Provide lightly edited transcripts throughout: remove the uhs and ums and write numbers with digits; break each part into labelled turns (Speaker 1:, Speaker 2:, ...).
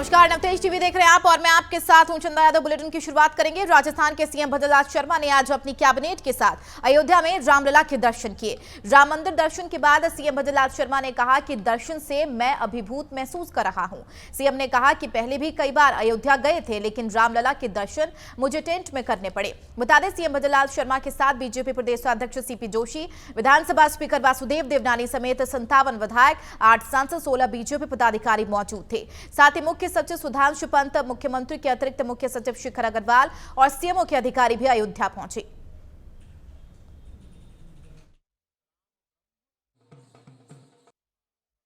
Speaker 1: नमस्कार, नवतेज टीवी देख रहे हैं आप और मैं आपके साथ हूं चंदा यादव। बुलेटिन की शुरुआत करेंगे। राजस्थान के सीएम भजनलाल शर्मा ने आज अपनी कैबिनेट के साथ अयोध्या में रामलला के दर्शन किए। राम मंदिर दर्शन के बाद सीएम भजनलाल शर्मा ने कहा कि दर्शन से मैं अभिभूत महसूस कर रहा हूं। सीएम ने कहा कि पहले भी कई बार अयोध्या गए थे, लेकिन रामलला के दर्शन मुझे टेंट में करने पड़े। बता दें, सीएम भजनलाल शर्मा के साथ बीजेपी प्रदेश अध्यक्ष सीपी जोशी, विधानसभा स्पीकर वासुदेव देवनानी समेत 57 विधायक, 8 सांसद, 16 बीजेपी पदाधिकारी मौजूद थे। साथ ही मुख्य सचिव सुधांशु पंत, मुख्यमंत्री के अतिरिक्त मुख्य सचिव शिखर अग्रवाल और सीएमओ के अधिकारी भी अयोध्या पहुंचे।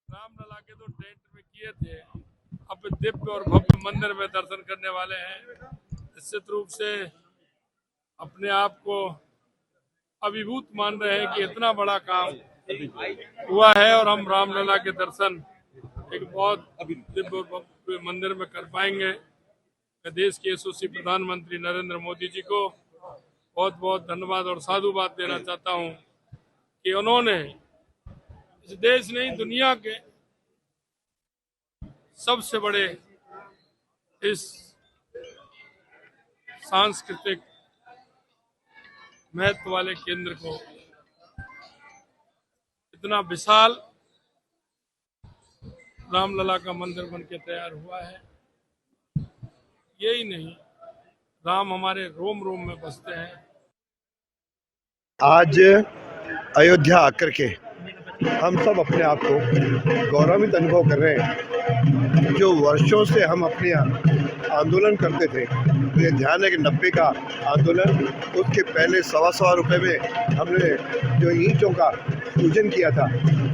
Speaker 2: रामलला के तो टेंट में किए थे, अब दिव्य और भव्य मंदिर में दर्शन करने वाले हैं। निश्चित रूप से अपने आप को अभिभूत मान रहे हैं कि इतना बड़ा काम हुआ है और हम रामलला के दर्शन एक बहुत दिव्य और भव्य मंदिर में कर पाएंगे। मैं देश के यशस्वी प्रधानमंत्री नरेंद्र मोदी जी को बहुत बहुत धन्यवाद और साधुवाद देना चाहता हूं कि उन्होंने इस देश नहीं दुनिया के सबसे बड़े इस सांस्कृतिक महत्व वाले केंद्र को इतना विशाल रामलला का मंदिर बनके तैयार हुआ है। यही नहीं, राम हमारे रोम रोम में बसते हैं।
Speaker 3: आज अयोध्या आकर के हम सब अपने आप को गौरवित अनुभव कर रहे हैं। जो वर्षों से हम अपने आंदोलन करते थे, मुझे ध्यान है कि 90 का आंदोलन, उसके पहले सवा रुपए में हमने जो ईंटों का पूजन किया था,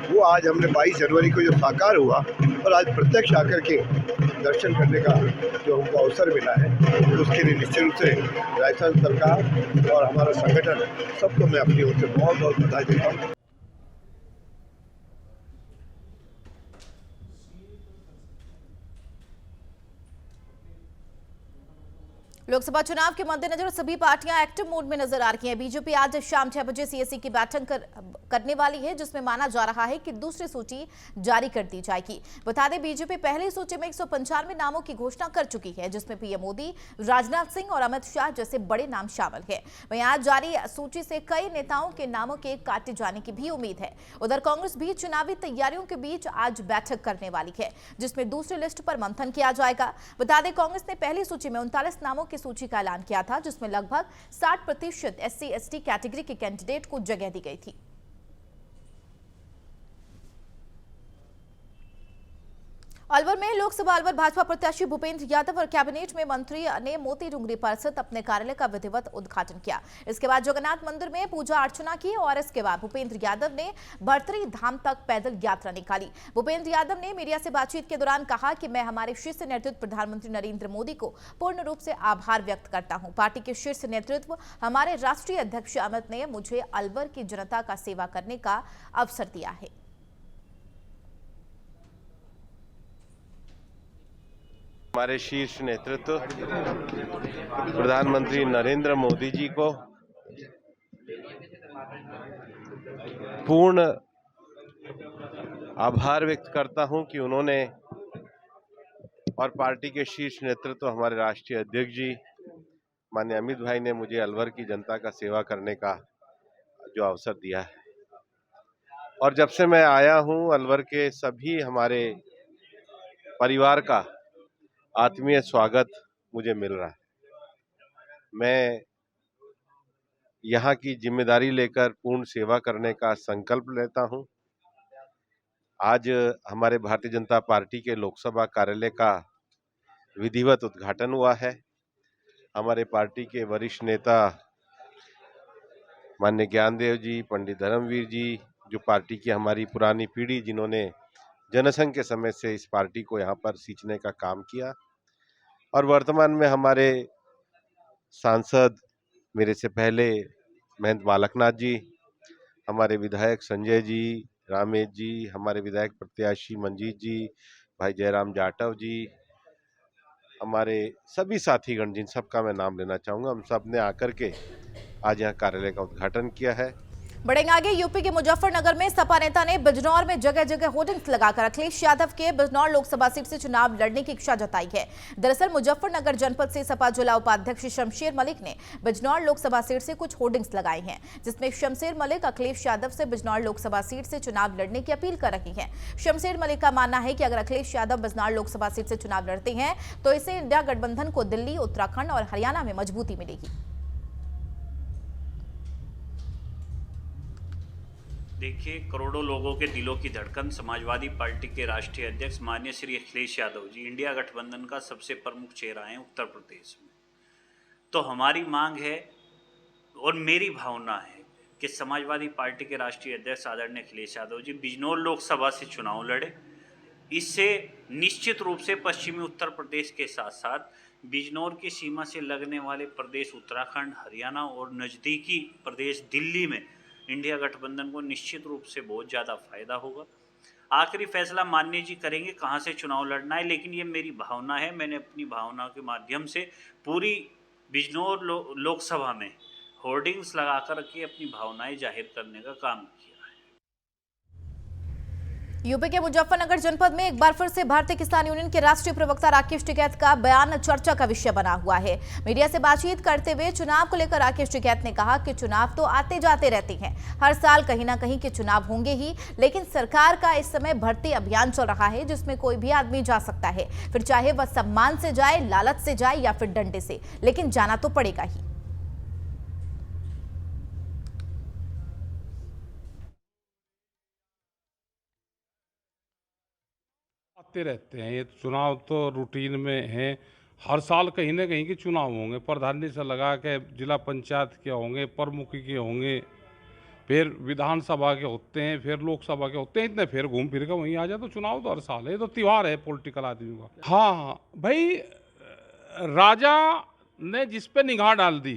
Speaker 3: वो आज हमने 22 जनवरी को जो साकार हुआ और आज प्रत्यक्ष आकर के दर्शन करने का जो हमको अवसर मिला है, उसके लिए निश्चित रूप से राजस्थान सरकार और हमारा संगठन सबको मैं अपनी ओर से बहुत बहुत बधाई देता हूँ।
Speaker 1: लोकसभा चुनाव के मद्देनजर सभी पार्टियां एक्टिव मोड में नजर आ रही हैं। बीजेपी आज शाम 6 बजे सीएसी की बैठक करने वाली है, जिसमें माना जा रहा है कि दूसरी सूची जारी कर दी जाएगी। बता दें, बीजेपी पहली सूची में 195 नामों की घोषणा कर चुकी है, जिसमें पीएम मोदी, राजनाथ सिंह और अमित शाह जैसे बड़े नाम शामिल हैं। वहीं आज जारी सूची से कई नेताओं के नामों के काटे जाने की भी उम्मीद है। उधर कांग्रेस भी चुनावी तैयारियों के बीच आज बैठक करने वाली है, जिसमें दूसरी लिस्ट पर मंथन किया जाएगा। बता दें, कांग्रेस ने पहली सूची में 39 नामों की सूची का ऐलान किया था, जिसमें लगभग 60% SC/ST कैटेगरी के कैंडिडेट को जगह दी गई थी। अलवर में लोकसभा अलवर भाजपा प्रत्याशी भूपेंद्र यादव और कैबिनेट में मंत्री ने मोती डूंगरी पर स्थित अपने कार्यालय का विधिवत उद्घाटन किया। इसके बाद जगन्नाथ मंदिर में पूजा अर्चना की और इसके बाद भूपेंद्र यादव ने भर्तरी धाम तक पैदल यात्रा निकाली। भूपेंद्र यादव ने मीडिया से बातचीत के दौरान कहा कि मैं हमारे शीर्ष नेतृत्व प्रधानमंत्री नरेंद्र मोदी को पूर्ण रूप से आभार व्यक्त करता हूं। पार्टी के शीर्ष नेतृत्व हमारे राष्ट्रीय अध्यक्ष अमित ने मुझे अलवर की जनता का सेवा करने का अवसर दिया है।
Speaker 4: हमारे शीर्ष नेतृत्व प्रधानमंत्री नरेंद्र मोदी जी को पूर्ण आभार व्यक्त करता हूं कि उन्होंने और पार्टी के शीर्ष नेतृत्व हमारे राष्ट्रीय अध्यक्ष जी माननीय अमित भाई ने मुझे अलवर की जनता का सेवा करने का जो अवसर दिया है। और जब से मैं आया हूं, अलवर के सभी हमारे परिवार का आत्मीय स्वागत मुझे मिल रहा है। मैं यहाँ की जिम्मेदारी लेकर पूर्ण सेवा करने का संकल्प लेता हूँ। आज हमारे भारतीय जनता पार्टी के लोकसभा कार्यालय का विधिवत उद्घाटन हुआ है। हमारे पार्टी के वरिष्ठ नेता माननीय ज्ञानदेव जी, पंडित धर्मवीर जी, जो पार्टी की हमारी पुरानी पीढ़ी, जिन्होंने जनसंघ के समय से इस पार्टी को यहाँ पर सींचने का काम किया, और वर्तमान में हमारे सांसद मेरे से पहले महंत बालकनाथ जी, हमारे विधायक संजय जी, रामेश जी, हमारे विधायक प्रत्याशी मंजीत जी, भाई जयराम जाटव जी, हमारे सभी साथीगण, जिन सब का मैं नाम लेना चाहूँगा, हम सब ने आकर के आज यहाँ कार्यालय का उद्घाटन किया है।
Speaker 1: बढ़ेंगे आगे। यूपी के मुजफ्फरनगर में सपा नेता ने बिजनौर में जगह जगह होर्डिंग्स लगाकर अखिलेश यादव के बिजनौर लोकसभा सीट से चुनाव लड़ने की इच्छा जताई है। दरअसल मुजफ्फरनगर जनपद से सपा जिला उपाध्यक्ष शमशेर मलिक ने बिजनौर लोकसभा सीट से कुछ होर्डिंग्स लगाए हैं, जिसमें शमशेर मलिक अखिलेश यादव से बिजनौर लोकसभा सीट से चुनाव लड़ने की अपील कर रही हैं। शमशेर मलिक का मानना है कि अगर अखिलेश यादव बिजनौर लोकसभा सीट से चुनाव लड़ते हैं तो इससे इंडिया गठबंधन को दिल्ली, उत्तराखंड और हरियाणा में मजबूती मिलेगी।
Speaker 5: देखिए, करोड़ों लोगों के दिलों की धड़कन समाजवादी पार्टी के राष्ट्रीय अध्यक्ष माननीय श्री अखिलेश यादव जी इंडिया गठबंधन का सबसे प्रमुख चेहरा हैं उत्तर प्रदेश में। तो हमारी मांग है और मेरी भावना है कि समाजवादी पार्टी के राष्ट्रीय अध्यक्ष आदरणीय अखिलेश यादव जी बिजनौर लोकसभा से चुनाव लड़े। इससे निश्चित रूप से पश्चिमी उत्तर प्रदेश के साथ साथ बिजनौर की सीमा से लगने वाले प्रदेश उत्तराखंड, हरियाणा और नज़दीकी प्रदेश दिल्ली में इंडिया गठबंधन को निश्चित रूप से बहुत ज़्यादा फायदा होगा। आखिरी फैसला माननीय जी करेंगे कहाँ से चुनाव लड़ना है, लेकिन ये मेरी भावना है। मैंने अपनी भावना के माध्यम से पूरी बिजनौर लोकसभा में होर्डिंग्स लगाकर के अपनी भावनाएं जाहिर करने का काम किया।
Speaker 1: यूपी के मुजफ्फरनगर जनपद में एक बार फिर से भारतीय किसान यूनियन के राष्ट्रीय प्रवक्ता राकेश टिकैत का बयान चर्चा का विषय बना हुआ है। मीडिया से बातचीत करते हुए चुनाव को लेकर राकेश टिकैत ने कहा कि चुनाव तो आते जाते रहते हैं, हर साल कहीं ना कहीं के चुनाव होंगे ही, लेकिन सरकार का इस समय भर्ती अभियान चल रहा है जिसमें कोई भी आदमी जा सकता है, फिर चाहे वह सम्मान से जाए, लालच से जाए या फिर डंडे से, लेकिन जाना तो पड़ेगा ही।
Speaker 6: आते रहते हैं, ये चुनाव तो रूटीन में है, हर साल कहीं ना कहीं के चुनाव होंगे। प्रधानी से लगा के जिला पंचायत के होंगे, प्रमुखी के होंगे, फिर विधानसभा के होते हैं, फिर लोकसभा के होते हैं, इतने फिर घूम फिर के वहीं आ जाए। तो चुनाव तो हर साल है, ये तो त्यौहार है पॉलिटिकल आदमी का। हाँ हाँ भाई, राजा ने जिस पे निगाह डाल दी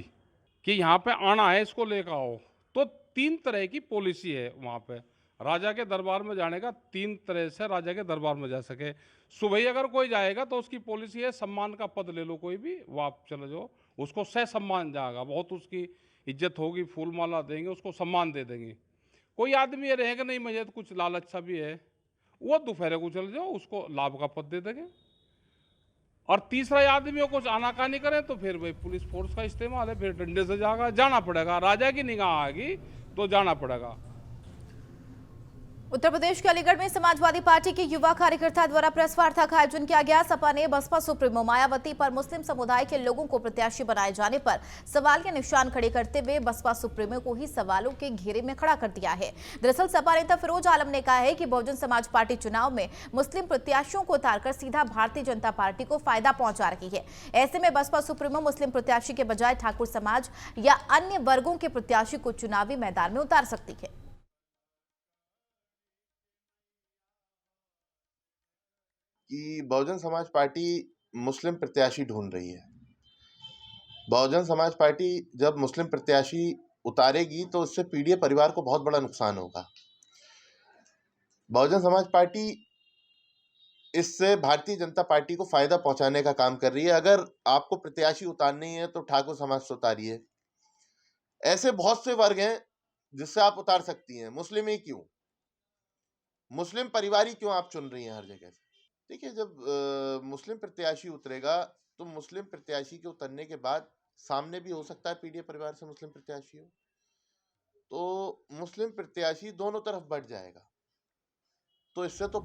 Speaker 6: कि यहाँ पे आना है, इसको लेकर आओ, तो 3 तरह की पॉलिसी है वहाँ पे। राजा के दरबार में जाने का 3 तरह से राजा के दरबार में जा सके। सुबह ही अगर कोई जाएगा तो उसकी पॉलिसी है सम्मान का पद ले लो, कोई भी वो आप चले जाओ, उसको सह सम्मान जाएगा, बहुत उसकी इज्जत होगी, फूल माला देंगे, उसको सम्मान दे देंगे। कोई आदमी ये रहेगा नहीं मुझे तो कुछ लालच सा भी है, वो दोपहर को चले जाओ, उसको लाभ का पद दे देंगे। और तीसरा आदमियों को आनाकानी करें तो फिर भाई पुलिस फोर्स का इस्तेमाल है, फिर डंडे से जाना पड़ेगा। राजा की निगाह आ गई तो जाना पड़ेगा।
Speaker 1: उत्तर प्रदेश के अलीगढ़ में समाजवादी पार्टी के युवा कार्यकर्ता द्वारा प्रेस वार्ता का आयोजन किया गया। सपा ने बसपा सुप्रीमो मायावती पर मुस्लिम समुदाय के लोगों को प्रत्याशी बनाए जाने पर सवाल के निशान खड़े करते हुए बसपा सुप्रीमो को ही सवालों के घेरे में खड़ा कर दिया है। दरअसल सपा नेता फिरोज आलम ने कहा है कि बहुजन समाज पार्टी चुनाव में मुस्लिम प्रत्याशियों को उतारकर सीधा भारतीय जनता पार्टी को फायदा पहुंचा रही है। ऐसे में बसपा सुप्रीमो मुस्लिम प्रत्याशी के बजाय ठाकुर समाज या अन्य वर्गों के प्रत्याशी को चुनावी मैदान में उतार सकती है।
Speaker 7: कि बहुजन समाज पार्टी मुस्लिम प्रत्याशी ढूंढ रही है। बहुजन समाज पार्टी जब मुस्लिम प्रत्याशी उतारेगी तो इससे पीडीए परिवार को बहुत बड़ा नुकसान होगा। बहुजन समाज पार्टी इससे भारतीय जनता पार्टी को फायदा पहुंचाने का काम कर रही है। अगर आपको प्रत्याशी उतारनी है तो ठाकुर समाज से उतारिए। ऐसे बहुत से वर्ग हैं जिससे आप उतार सकती हैं। मुस्लिम ही क्यों, मुस्लिम परिवार ही क्यों आप चुन रही हैं हर जगह से? देखिए, जब मुस्लिम प्रत्याशी उतरेगा तो मुस्लिम प्रत्याशी के उतरने के बाद सामने भी हो सकता है पीडीए परिवार से मुस्लिम प्रत्याशी हो, तो मुस्लिम प्रत्याशी दोनों तरफ बढ़ जाएगा। तो इससे तो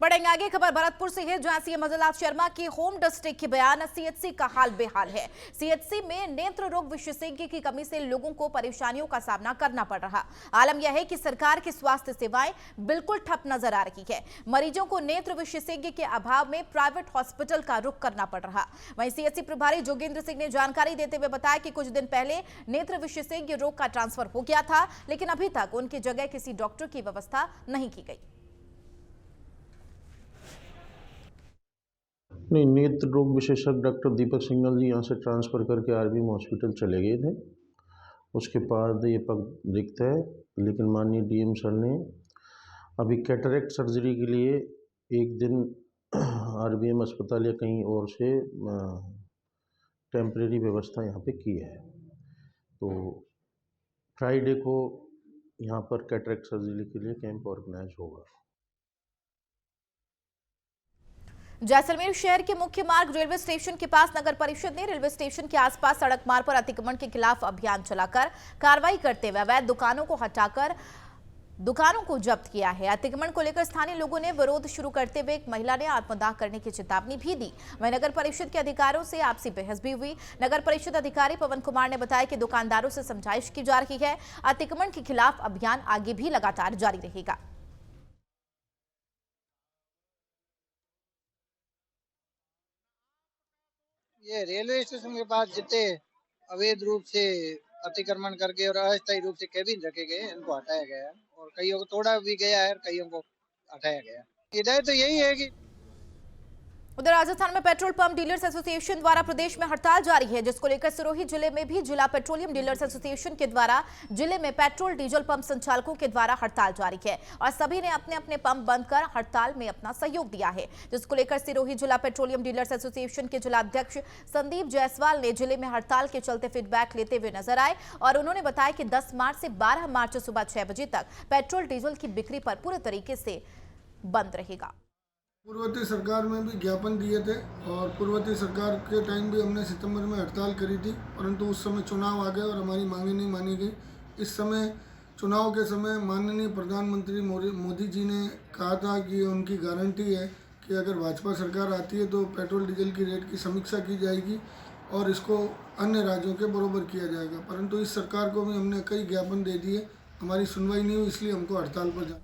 Speaker 1: बढ़ेंगे आगे। खबर भरतपुर से है, जहां सीएम मदनलाल शर्मा के होम डिस्ट्रिक्ट के बयान सीएचसी का हाल बेहाल है। सीएचसी में नेत्र रोग विशेषज्ञ की कमी से लोगों को परेशानियों का सामना करना पड़ रहा। आलम यह है कि सरकार की स्वास्थ्य सेवाएं बिल्कुल ठप नजर आ रही है। मरीजों को नेत्र विशेषज्ञ के अभाव में प्राइवेट हॉस्पिटल का रुख करना पड़ रहा। वहीं सीएचसी प्रभारी जोगेंद्र सिंह ने जानकारी देते हुए बताया कि कुछ दिन पहले नेत्र विशेषज्ञ रोग का ट्रांसफर हो गया था, लेकिन अभी तक उनकी जगह किसी डॉक्टर की व्यवस्था नहीं की गई।
Speaker 8: नहीं, नेत्र रोग विशेषज्ञ डॉक्टर दीपक सिंघल जी यहाँ से ट्रांसफ़र करके आरबीएम हॉस्पिटल चले गए थे। उसके बाद ये पग दिखता है, लेकिन माननीय डीएम सर ने अभी कैटरेक्ट सर्जरी के लिए एक दिन आरबीएम अस्पताल या कहीं और से टेम्परेरी व्यवस्था यहाँ पे की है। तो फ्राइडे को यहाँ पर कैटरेक्ट सर्जरी के लिए कैंप ऑर्गेनाइज होगा।
Speaker 1: जैसलमेर शहर के मुख्य मार्ग रेलवे स्टेशन के पास नगर परिषद ने रेलवे स्टेशन के आसपास सड़क मार्ग पर अतिक्रमण के खिलाफ अभियान चलाकर कार्रवाई करते हुए अवैध दुकानों को हटाकर दुकानों को जब्त किया है। अतिक्रमण को लेकर स्थानीय लोगों ने विरोध शुरू करते हुए एक महिला ने आत्मदाह करने की चेतावनी भी दी। वहीं नगर परिषद के अधिकारियों से आपसी बहस भी हुई। नगर परिषद अधिकारी पवन कुमार ने बताया कि दुकानदारों से समझाइश की जा रही है। अतिक्रमण के खिलाफ अभियान आगे भी लगातार जारी रहेगा।
Speaker 9: ये रेलवे स्टेशन के पास जितने अवैध रूप से अतिक्रमण करके और अस्थायी रूप से केबिन रखे गए इनको हटाया गया है और कईयों को तोड़ा भी गया है और कईयों को हटाया गया। हिदायत तो यही है कि
Speaker 1: उधर राजस्थान में पेट्रोल पंप डीलर्स एसोसिएशन द्वारा प्रदेश में हड़ताल जारी है, जिसको लेकर सिरोही जिले में भी जिला पेट्रोलियम डीलर्स एसोसिएशन के द्वारा जिले में पेट्रोल डीजल पंप संचालकों के द्वारा हड़ताल जारी है और सभी ने अपने अपने पंप बंद कर हड़ताल में अपना सहयोग दिया है, जिसको लेकर सिरोही जिला पेट्रोलियम डीलर्स एसोसिएशन के जिला अध्यक्ष संदीप जायसवाल ने जिले में हड़ताल के चलते फीडबैक लेते हुए नजर आए और उन्होंने बताया कि 10 मार्च से 12 मार्च सुबह 6 बजे तक पेट्रोल डीजल की बिक्री पर पूरे तरीके से बंद रहेगा।
Speaker 10: पूर्ववर्ती सरकार में भी ज्ञापन दिए थे और पूर्ववर्ती सरकार के टाइम भी हमने सितंबर में हड़ताल करी थी, परंतु उस समय चुनाव आ गए और हमारी मांगे नहीं मानी गई। इस समय चुनाव के समय माननीय प्रधानमंत्री मोदी जी ने कहा था कि उनकी गारंटी है कि अगर भाजपा सरकार आती है तो पेट्रोल डीजल की रेट की समीक्षा की जाएगी और इसको अन्य राज्यों के बराबर किया जाएगा, परंतु इस सरकार को भी हमने कई ज्ञापन दे दिए, हमारी सुनवाई नहीं हुई, इसलिए हमको हड़ताल पर जाना।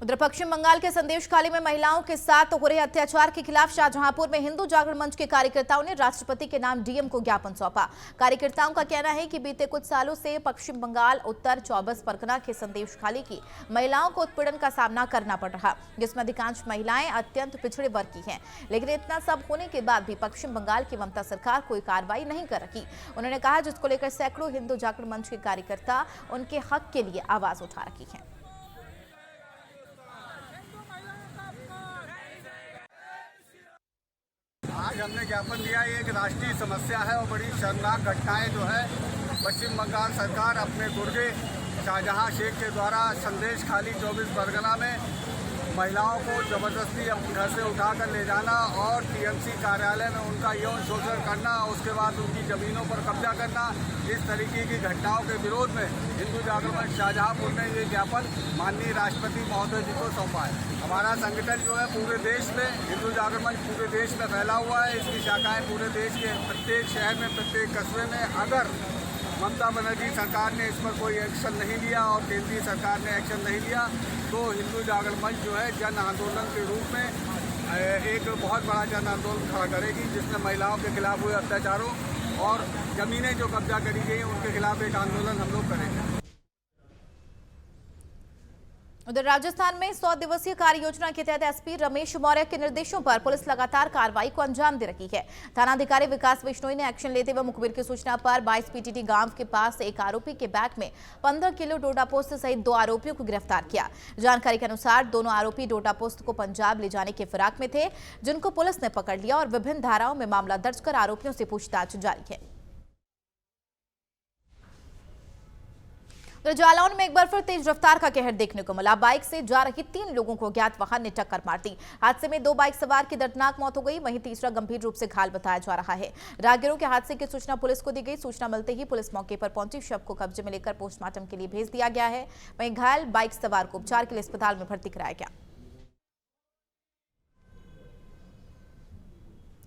Speaker 1: उधर पश्चिम बंगाल के संदेशखाली में महिलाओं के साथ हो रहे अत्याचार के खिलाफ शाहजहांपुर में हिंदू जागरण मंच के कार्यकर्ताओं ने राष्ट्रपति के नाम डीएम को ज्ञापन सौंपा। कार्यकर्ताओं का कहना है कि बीते कुछ सालों से पश्चिम बंगाल उत्तर 24 परगना के संदेशखाली की महिलाओं को उत्पीड़न का सामना करना पड़ रहा, जिसमें अधिकांश महिलाएं अत्यंत पिछड़े वर्ग की हैं। लेकिन इतना सब होने के बाद भी पश्चिम बंगाल की ममता सरकार कोई कार्रवाई नहीं कर रही। उन्होंने कहा जिसको लेकर सैकड़ों हिंदू जागरण मंच के कार्यकर्ता उनके हक के लिए आवाज उठा रही है।
Speaker 11: आज हमने ज्ञापन दिया, ये एक राष्ट्रीय समस्या है और बड़ी शर्मनाक घटनाएं जो है पश्चिम बंगाल सरकार अपने गुर्गे शाहजहां शेख के द्वारा संदेशखाली 24 परगना में महिलाओं को जबरदस्ती अपने घर से उठाकर ले जाना और टीएमसी कार्यालय में उनका यौन शोषण करना, उसके बाद उनकी जमीनों पर कब्जा करना, इस तरीके की घटनाओं के विरोध में हिंदू जागरण मंच शाहजहांपुर ने ये ज्ञापन माननीय राष्ट्रपति महोदय जी को सौंपा है। हमारा संगठन जो है पूरे देश में, हिंदू जागरण मंच पूरे देश में फैला हुआ है, इसकी शाखाएं पूरे देश के प्रत्येक शहर में, प्रत्येक कस्बे में। अगर ममता बनर्जी सरकार ने इस पर कोई एक्शन नहीं लिया और केंद्रीय सरकार ने एक्शन नहीं लिया तो हिंदू जागरण मंच जो है जन आंदोलन के रूप में एक बहुत बड़ा जन आंदोलन खड़ा करेगी, जिसमें महिलाओं के खिलाफ हुए अत्याचारों और जमीनें जो कब्जा करी गई उनके खिलाफ एक आंदोलन हम लोग करेंगे।
Speaker 1: उधर राजस्थान में 100 दिवसीय कार्य योजना के तहत एसपी रमेश मौर्य के निर्देशों पर पुलिस लगातार कार्रवाई को अंजाम दे रही है। थानाधिकारी विकास बिश्नोई ने एक्शन लेते हुए मुखबिर की सूचना पर 22 पीटीटी गांव के पास एक आरोपी के बैग में 15 किलो डोडा पोस्त सहित 2 आरोपियों को गिरफ्तार किया। जानकारी के अनुसार दोनों आरोपी डोडा पोस्त को पंजाब ले जाने के फिराक में थे, जिनको पुलिस ने पकड़ लिया और विभिन्न धाराओं में मामला दर्ज कर आरोपियों से पूछताछ जारी है। तो जालौन में एक बार फिर तेज रफ्तार का कहर देखने को मिला। बाइक से जा रही 3 लोगों को अज्ञात वाहन ने टक्कर मार दी। हादसे में 2 बाइक सवार की दर्दनाक मौत हो गई, वहीं तीसरा गंभीर रूप से घायल बताया जा रहा है। राहगीरों के हादसे की सूचना पुलिस को दी गई। सूचना मिलते ही पुलिस मौके पर पहुंची, शव को कब्जे में लेकर पोस्टमार्टम के लिए भेज दिया गया है। वहीं घायल बाइक सवार को उपचार के लिए अस्पताल में भर्ती कराया गया।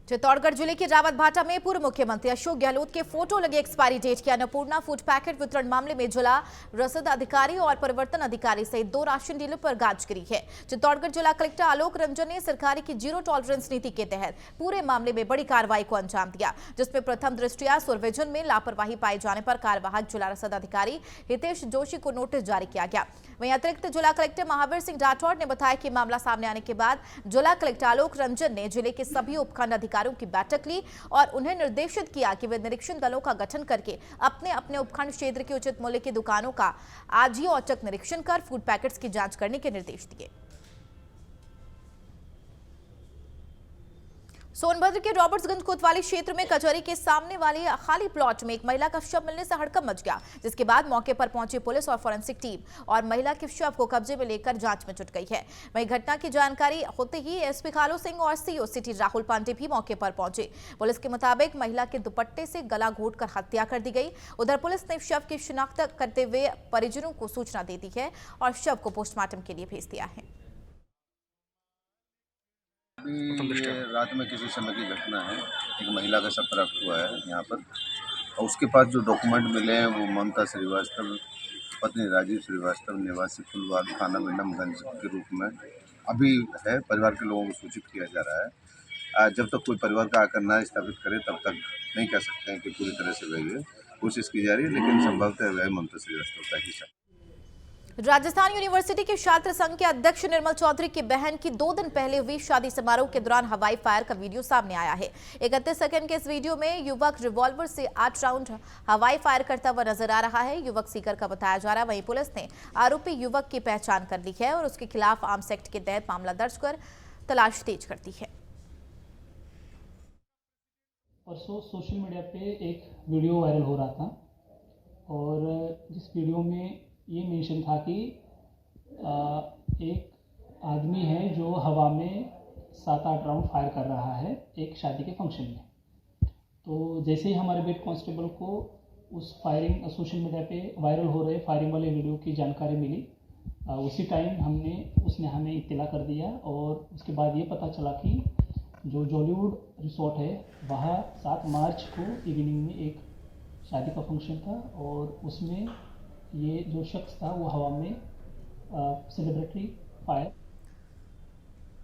Speaker 1: चित्तौड़गढ़ जिले के रावतभाटा में पूर्व मुख्यमंत्री अशोक गहलोत के फोटो लगे एक्सपायरी डेट के अन्नपूर्णा फूड पैकेट वितरण मामले में जिला रसद अधिकारी और परिवर्तन अधिकारी सहित 2 राशन डीलर पर गाज गिरी है। चित्तौड़गढ़ जिला कलेक्टर आलोक रंजन ने सरकारी की जीरो टॉलरेंस नीति के तहत पूरे मामले में बड़ी कार्रवाई को अंजाम दिया, जिसमें प्रथम दृष्टया सुरविजन में लापरवाही पाए जाने पर कार्यवाहक जिला रसद अधिकारी हितेश जोशी को नोटिस जारी किया गया। वहीं अतिरिक्त जिला कलेक्टर महावीर सिंह राठौड़ ने बताया कि मामला सामने आने के बाद जिला कलेक्टर आलोक रंजन ने जिले के सभी उपखंड अधिकारियों की बैठक ली और उन्हें निर्देशित किया कि वे निरीक्षण दलों का गठन करके अपने अपने उपखंड क्षेत्र के उचित मूल्य की दुकानों का आज ही औचक निरीक्षण कर फूड पैकेट्स की जांच करने के निर्देश दिए। सोनभद्र के रॉबर्ट्सगंज कोतवाली क्षेत्र में कचहरी के सामने वाले खाली प्लॉट में एक महिला का शव मिलने से हड़कंप मच गया, जिसके बाद मौके पर पहुंची पुलिस और फोरेंसिक टीम और महिला के शव को कब्जे में लेकर जांच में जुट गई है। वहीं घटना की जानकारी होते ही एसपी खालू सिंह और सीओ सिटी राहुल पांडे भी मौके पर पहुंचे। पुलिस के मुताबिक महिला के दुपट्टे से गला घोंटकर हत्या कर दी गई। उधर पुलिस ने शव की शिनाख्त करते हुए परिजनों को सूचना दे दी है और शव को पोस्टमार्टम के लिए भेज दिया है।
Speaker 12: ये रात में किसी समय की घटना है। एक महिला का शव प्राप्त हुआ है यहाँ पर, और उसके पास जो डॉक्यूमेंट मिले हैं वो ममता श्रीवास्तव पत्नी राजीव श्रीवास्तव निवासी फुलवार थाना मेडमगंज के रूप में अभी है। परिवार के लोगों को सूचित किया जा रहा है। जब तक कोई परिवार का आकर ना स्थापित करे तब तक नहीं कह सकते हैं कि पूरी तरह से वही है। कोशिश की जा रही है, लेकिन संभवतः वह ममता श्रीवास्तव का ही शव।
Speaker 1: राजस्थान यूनिवर्सिटी के छात्र संघ के अध्यक्ष निर्मल चौधरी की बहन की 2 दिन पहले हुई शादी समारोह के दौरान हवाई फायर का वीडियो सामने आया है। 31 सेकंड के इस वीडियो में युवक रिवॉल्वर से 8 राउंड हवाई फायर करता हुआ नजर आ रहा है। युवक सीकर का बताया जा रहा है। वहीं पुलिस ने आरोपी युवक की पहचान कर ली है और उसके खिलाफ आर्म्स एक्ट के तहत मामला दर्ज कर तलाश तेज कर दी है।
Speaker 13: परसों सोशल मीडिया पे एक वीडियो वायरल हो रहा था और जिस वीडियो में ये मेंशन था कि एक आदमी है जो हवा में 7-8 राउंड फायर कर रहा है एक शादी के फंक्शन में। तो जैसे ही हमारे बेड कांस्टेबल को उस फायरिंग सोशल मीडिया पे वायरल हो रहे फायरिंग वाले वीडियो की जानकारी मिली, उसी टाइम उसने हमें इत्तला कर दिया और उसके बाद ये पता चला कि जो जॉलीवुड रिसोर्ट है वहाँ 7 मार्च को इवनिंग में एक शादी का फंक्शन था और उसमें ये जो शख्स था वो हवा में सेलिब्रेटरी फायर।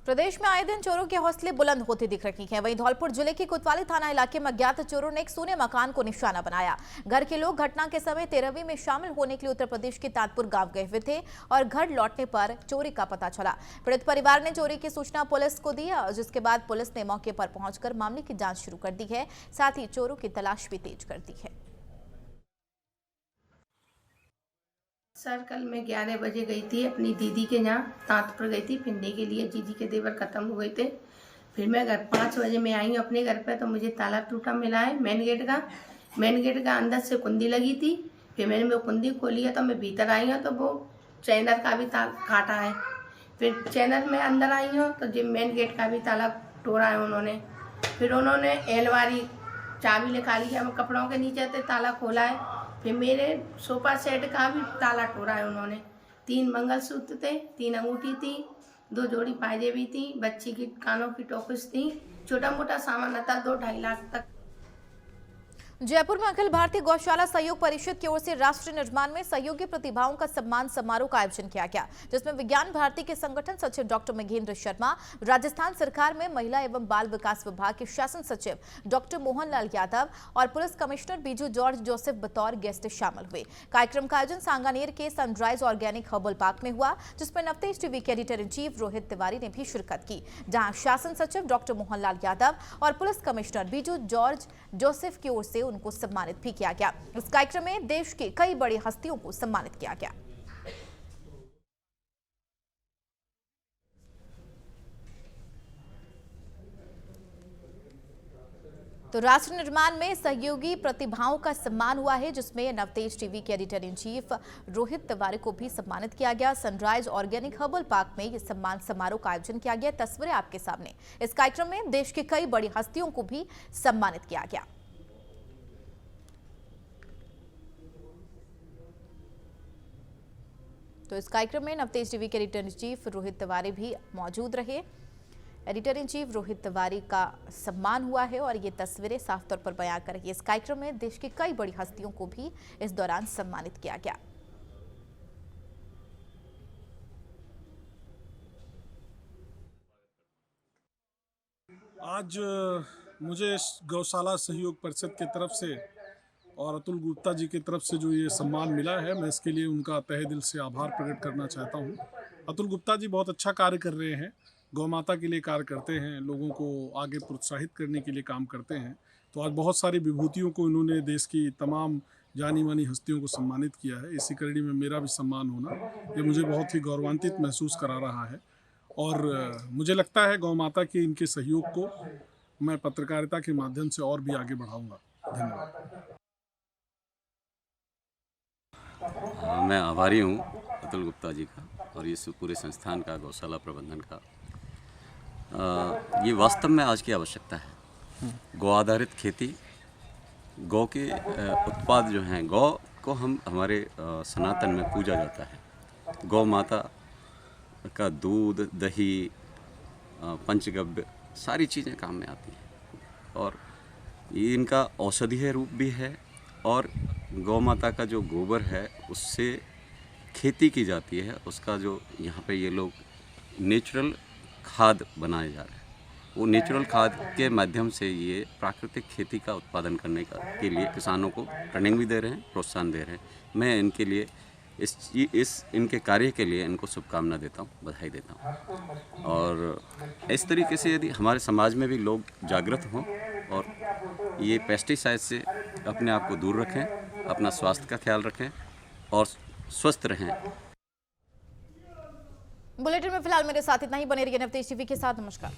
Speaker 1: प्रदेश में आए दिन चोरों के हौसले बुलंद होते दिख रही हैं। वहीं धौलपुर जिले के कोतवाली थाना इलाके में अज्ञात चोरों ने एक सोने मकान को निशाना बनाया। घर के लोग घटना के समय 13वीं में शामिल होने के लिए उत्तर प्रदेश के ताजपुर गांव गए हुए थे और घर लौटने पर चोरी का पता चला। पीड़ित परिवार ने चोरी की सूचना पुलिस को दी, जिसके बाद पुलिस ने मौके पर पहुंचकर मामले की जांच शुरू कर दी है। साथ ही चोरों की तलाश भी तेज कर दी है।
Speaker 14: सर कल मैं 11 बजे गई थी अपनी दीदी के यहाँ तांतपुर गई थी पिंडी के लिए। दीदी के देवर खत्म हुए थे। फिर मैं घर 5 बजे में आई हूँ अपने घर पे, तो मुझे ताला टूटा मिला है मेन गेट का अंदर से कुंडी लगी थी। फिर मैंने वो कुंडी खोली है तो मैं भीतर आई हूँ तो वो चैनर का भी ताला काटा है। फिर चैनर में अंदर आई हूँ तो जो मेन गेट का भी ताला तोड़ा है उन्होंने। फिर उन्होंने एलवारी चाबी निकाली है, कपड़ों के नीचे से ताला खोला है। फिर मेरे सोफा सेट का भी ताला तोड़ा है उन्होंने। 3 मंगलसूत्र थे, 3 अंगूठी थी, 2 जोड़ी पायजेबी थी, बच्ची की कानों की टोपिस थी, छोटा मोटा सामान था 2-2.5 लाख तक।
Speaker 1: जयपुर में अखिल भारतीय गौशाला सहयोग परिषद की ओर से राष्ट्र निर्माण में सहयोगी प्रतिभाओं का सम्मान समारोह का आयोजन किया गया, जिसमें विज्ञान भारती के संगठन सचिव डॉक्टर महेंद्र शर्मा, राजस्थान सरकार में महिला एवं बाल विकास विभाग के शासन सचिव डॉक्टर मोहनलाल यादव और police commissioner Biju George Joseph बतौर गेस्ट शामिल हुए। कार्यक्रम का आयोजन सांगानेर के सनराइज ऑर्गेनिक हर्बल पार्क में हुआ, जिसमें नवतेज टीवी के editor in chief Rohit Tiwari ने भी शिरकत की, जहां शासन सचिव डॉक्टर मोहनलाल यादव और police commissioner Biju George Joseph की ओर से उनको सम्मानित भी किया गया। इस कार्यक्रम में देश की कई बड़ी हस्तियों को सम्मानित किया गया। तो राष्ट्र निर्माण में सहयोगी प्रतिभाओं का सम्मान हुआ है, जिसमें नवतेज टीवी के editor in chief Rohit Tiwari को भी सम्मानित किया गया। सनराइज ऑर्गेनिक हर्बल पार्क में यह सम्मान समारोह का आयोजन किया गया। तस्वीरें आपके सामने। इस कार्यक्रम में देश की कई बड़ी हस्तियों को भी सम्मानित किया गया। तो इस कार्यक्रम में नवतेज टीवी के editor in chief Rohit Tiwari भी मौजूद रहे। Editor in chief Rohit Tiwari का सम्मान हुआ है और ये तस्वीरें साफ तौर पर बयां कर रही है। इस कार्यक्रम में देश की कई बड़ी हस्तियों को भी इस दौरान सम्मानित किया गया।
Speaker 15: आज मुझे गौशाला सहयोग परिषद की तरफ से और अतुल गुप्ता जी की तरफ से जो ये सम्मान मिला है, मैं इसके लिए उनका तहे दिल से आभार प्रकट करना चाहता हूँ। अतुल गुप्ता जी बहुत अच्छा कार्य कर रहे हैं, गौ माता के लिए कार्य करते हैं, लोगों को आगे प्रोत्साहित करने के लिए काम करते हैं। तो आज बहुत सारी विभूतियों को इन्होंने देश की तमाम जानी मानी हस्तियों को सम्मानित किया है। इसी कड़ी में मेरा भी सम्मान होना ये मुझे बहुत ही गौरवान्वित महसूस करा रहा है और मुझे लगता है गौ माता के इनके सहयोग को मैं पत्रकारिता के माध्यम से और भी आगे बढ़ाऊंगा। धन्यवाद।
Speaker 16: मैं आभारी हूँ अतुल गुप्ता जी का और इस पूरे संस्थान का, गौशाला प्रबंधन का। ये वास्तव में आज की आवश्यकता है। गौ आधारित खेती, गौ के उत्पाद जो हैं, गौ को हम हमारे सनातन में पूजा जाता है। गौ माता का दूध, दही, पंचगव्य सारी चीज़ें काम में आती हैं और ये इनका औषधीय रूप भी है। और गौ माता का जो गोबर है उससे खेती की जाती है, उसका जो यहाँ पे ये लोग नेचुरल खाद बनाए जा रहे हैं, वो नेचुरल खाद के माध्यम से ये प्राकृतिक खेती का उत्पादन करने के लिए किसानों को ट्रेनिंग भी दे रहे हैं, प्रोत्साहन दे रहे हैं। मैं इनके लिए इनके कार्य के लिए इनको शुभकामना देता हूँ, बधाई देता हूँ। और इस तरीके से यदि हमारे समाज में भी लोग जागृत हों और ये पेस्टिसाइड से अपने आप को दूर रखें, अपना स्वास्थ्य का ख्याल रखें और स्वस्थ रहें।
Speaker 1: बुलेटिन में फिलहाल मेरे साथ इतना ही। बने रहिए नवतेज टीवी के साथ। नमस्कार।